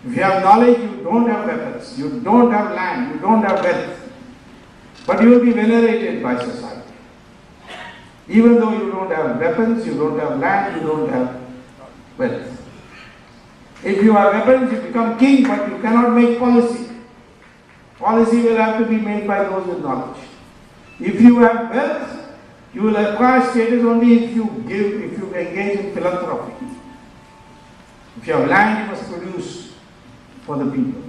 If you have knowledge, you don't have weapons, you don't have land, you don't have wealth, but you will be venerated by society. Even though you don't have weapons, you don't have land, you don't have wealth. If you have weapons, you become king, but you cannot make policy. Policy will have to be made by those with knowledge. If you have wealth, you will acquire status only if you engage in philanthropy. If you have land, you must produce for the people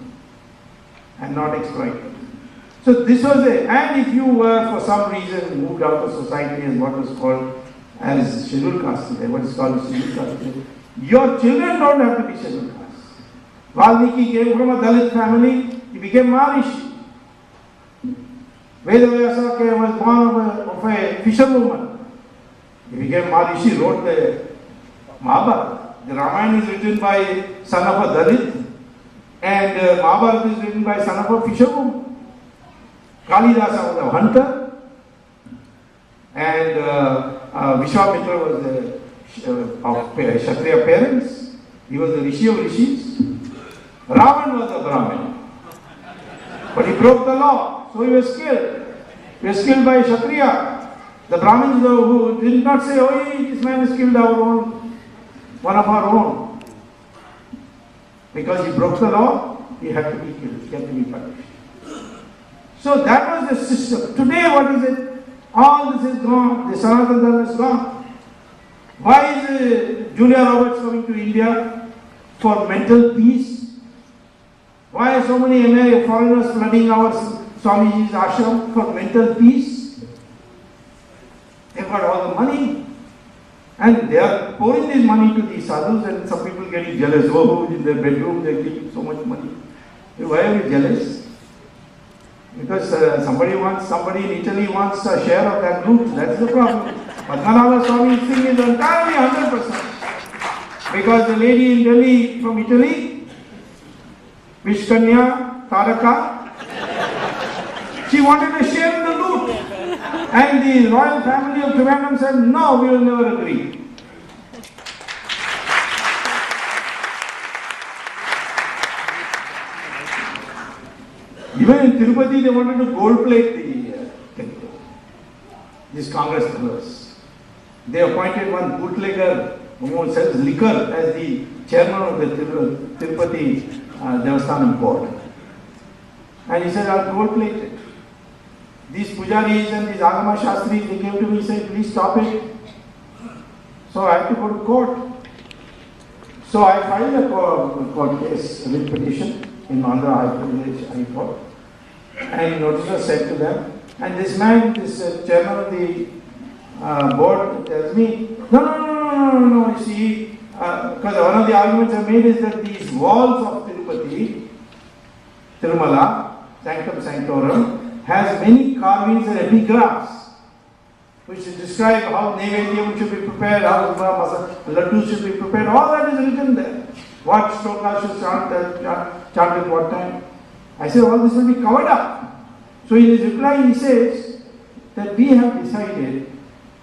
and not exploit it. So this was it. And if you were for some reason moved out of society as what was called as scheduled caste today, what is called scheduled caste today, your children don't have to be scheduled caste. Valmiki came from a Dalit family, he became Maharishi. Vedavyasa was born of a fisherwoman. He became Maharishi, wrote the Mahabharata. The Ramayana is written by son of a Dalit, and Mahabharata is written by son of a fisherwoman. Kalidasa was a hunter, and Vishwamitra was of Kshatriya parents. He was the Rishi of Rishis. Ravan was a Brahmin, but he broke the law, so he was killed. He was killed by Kshatriya. The Brahmins who did not say, "Oh, this man has killed one of our own." Because he broke the law, he had to be killed, he had to be punished. So that was the system. Today, what is it? All this is gone. The Sanatana Dharma is gone. Why is Julia Roberts coming to India? For mental peace. Why are so many foreigners flooding our Swamiji's ashram? For mental peace. They've got all the money. And they are pouring this money to these sadhus, and some people getting jealous. Oh, in their bedroom they are giving so much money. Why are you jealous? Because somebody in Italy wants a share of that loot. That's the problem. Padmanabha Swami Singh is entirely 100%. Because the lady in Delhi from Italy, Vishkanya Taraka, she wanted a share in the loot. And the royal family of Trivandrum said, no, we will never agree. Even in Tirupati, they wanted to gold plate the temple. These Congress fellows. They appointed one bootlegger who sells liquor as the chairman of the Tirupati Devasthanam board. And he said, I'll gold plate it. These pujaris and these Agama Shastris, they came to me and said, please stop it. So I had to go to court. So I filed a court case, a writ petition in Andhra High Court. And notice was sent to them. And this man, this chairman of the board tells me, no, you see, because one of the arguments I made is that these walls of Tirupati, Tirumala, Sanctum Sanctorum, has many carvings and epigraphs which describe how Nevedyam should be prepared, how Laddu should be prepared, all that is written there. What shloka should chant at what time. I said, all this will be covered up. So in his reply he says that we have decided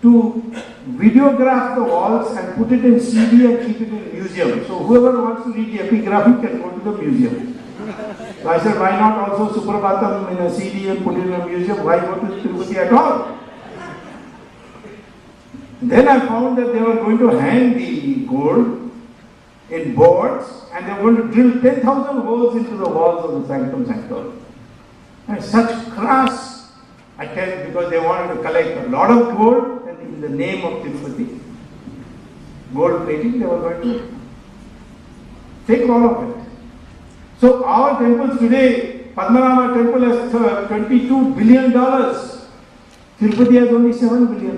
to videograph the walls and put it in CD and keep it in museum. So whoever wants to read the epigraphy can go to the museum. So I said, why not also Suprabhatam in a CD and put it in a museum? Why go to Tirupati at all? Then I found that they were going to hang the gold in boards and they were going to drill 10,000 holes into the walls of the Sanctum Sanctorum. And such crass attempt, because they wanted to collect a lot of gold and in the name of Tirupati, gold plating, they were going to take all of it. So our temples today, Padmanabha temple has $22 billion. Tirupati has only $7 billion.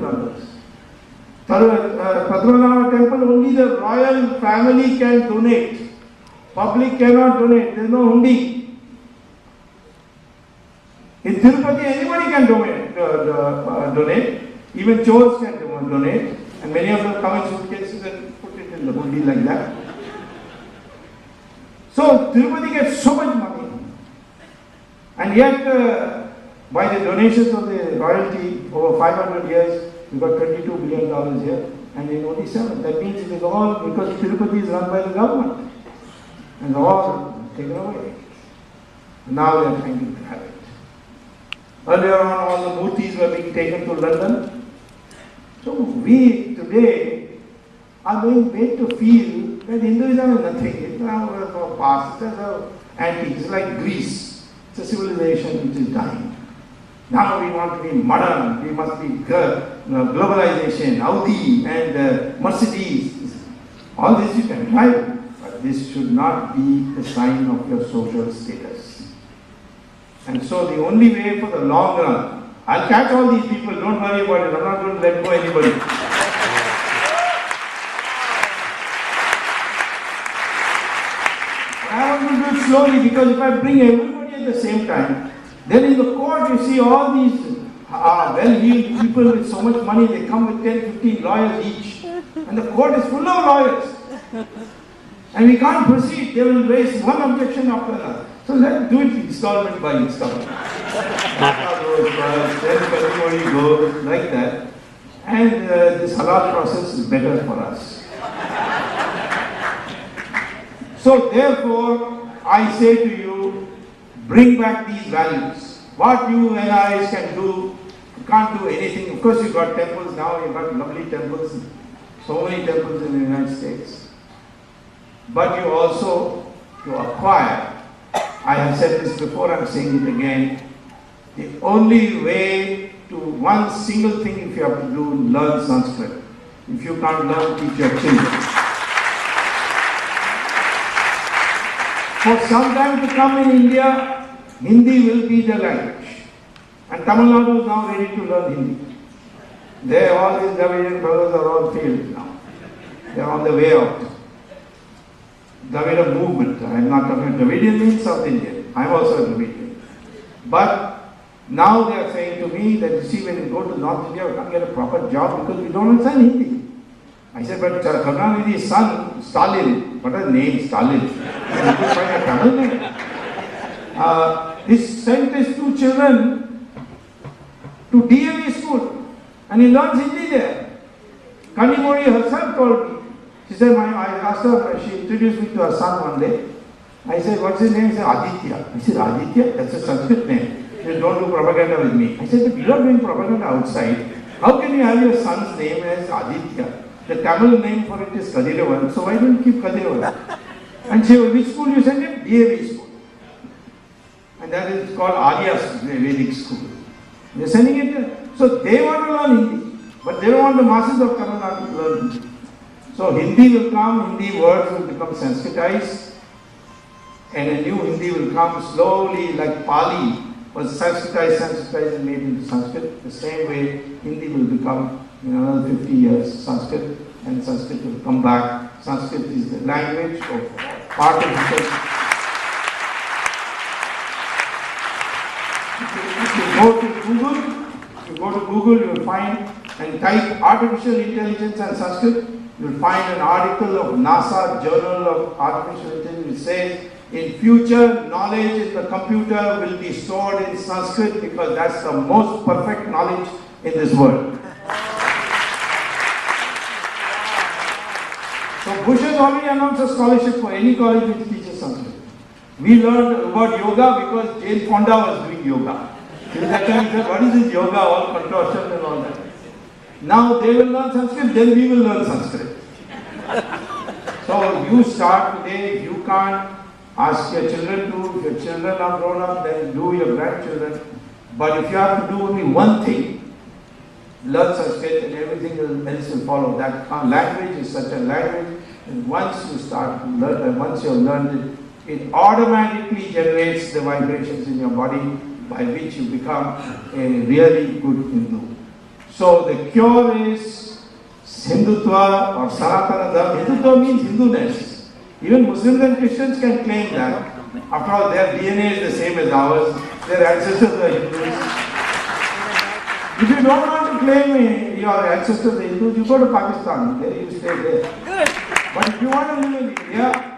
Padmanabha temple, only the royal family can donate. Public cannot donate. There is no hundi. In Tirupati, anybody can donate. Even chores can donate. And many of them come in suitcases and put it in the hundi like that. So Tirupati gets so much money. And yet, by the donations of the royalty over 500 years, we got $22 billion here, and in only 7. That means it is all because Tirupati is run by the government. And all taken away. Now they are trying to grab it. Earlier on, all the murtis were being taken to London. So we today are being made to feel that Hinduism is nothing. It's now a past. It's an antique. It's like Greece. It's a civilization which is dying. Now we want to be modern. We must be globalization, Audi and Mercedes. All this you can drive, but this should not be the sign of your social status. And so the only way for the long run, I'll catch all these people, don't worry about it, I'm not going to let go anybody. I want to do it slowly, because if I bring everybody at the same time, then in the court you see all these well-heeled people with so much money, they come with 10, 15 lawyers each. And the court is full of lawyers. And we can't proceed, they will raise one objection after another. So let's do it installment by installment. Then everybody goes like that. And this halal process is better for us. So therefore, I say to you, bring back these values. What you and I can do, you can't do anything. Of course, you've got temples now, you've got lovely temples, so many temples in the United States. But you also, to acquire, I have said this before, I'm saying it again, the only way to one single thing if you have to do, learn Sanskrit. If you can't learn, teach your children. For some time to come in India, Hindi will be the language. And Tamil Nadu is now ready to learn Hindi. All these Dravidian brothers are all failed now. They are on the way out. Dravida movement. I am not talking Dravidian means South Indian. I am also a Dravidian. But now they are saying to me that, you see, when you go to North India, you can't get a proper job because we don't understand Hindi. I said, but Karunanidhi's son, Stalin, what a name, Stalin. You could find a Tamil name. He sent his two children to DAV school and he learns Hindi there. Kanimori herself told me. She said, I asked her, she introduced me to her son one day. I said, what's his name? He said, Aditya. I said, Aditya? That's a Sanskrit name. She said, don't do propaganda with me. I said, but you're not doing propaganda outside. How can you have your son's name as Aditya? The Tamil name for it is Kadiravan, so why don't you keep Kadiravan? And she said, which school you sent him? DAV school. And that is called Arya's Vedic school. They are sending it there. So they want to learn Hindi, but they don't want the masses of Tamil Nadu to learn Hindi. So Hindi will come, Hindi words will become Sanskritized, and a new Hindi will come slowly, like Pali was Sanskritized and made into Sanskrit. The same way Hindi will become in another 50 years Sanskrit, and Sanskrit will come back. Sanskrit is the language of part of the. If you go to Google, you will find and type artificial intelligence and Sanskrit. You will find an article of NASA Journal of Artificial Intelligence which says, in future, knowledge in the computer will be stored in Sanskrit because that's the most perfect knowledge in this world. So Bush has already announced a scholarship for any college which teaches Sanskrit. We learned about yoga because Jane Fonda was doing yoga. Till that time he said, what is this yoga, all contortion and all that. Now they will learn Sanskrit, then we will learn Sanskrit. So you start today, you can't ask your children to, if your children are grown up, then do your grandchildren. But if you have to do only one thing, learn Sanskrit and everything else will follow. That language is such a language, and once you start to learn, once you have learned it, it automatically generates the vibrations in your body by which you become a really good Hindu. So the cure is Hindutva or Sanatana Dharma. Hindutva means Hinduness. Even Muslims and Christians can claim that. After all, their DNA is the same as ours. Their ancestors are Hindus. If you don't want to claim your ancestors are Hindus, you go to Pakistan. There you stay there. But if you want to live in India,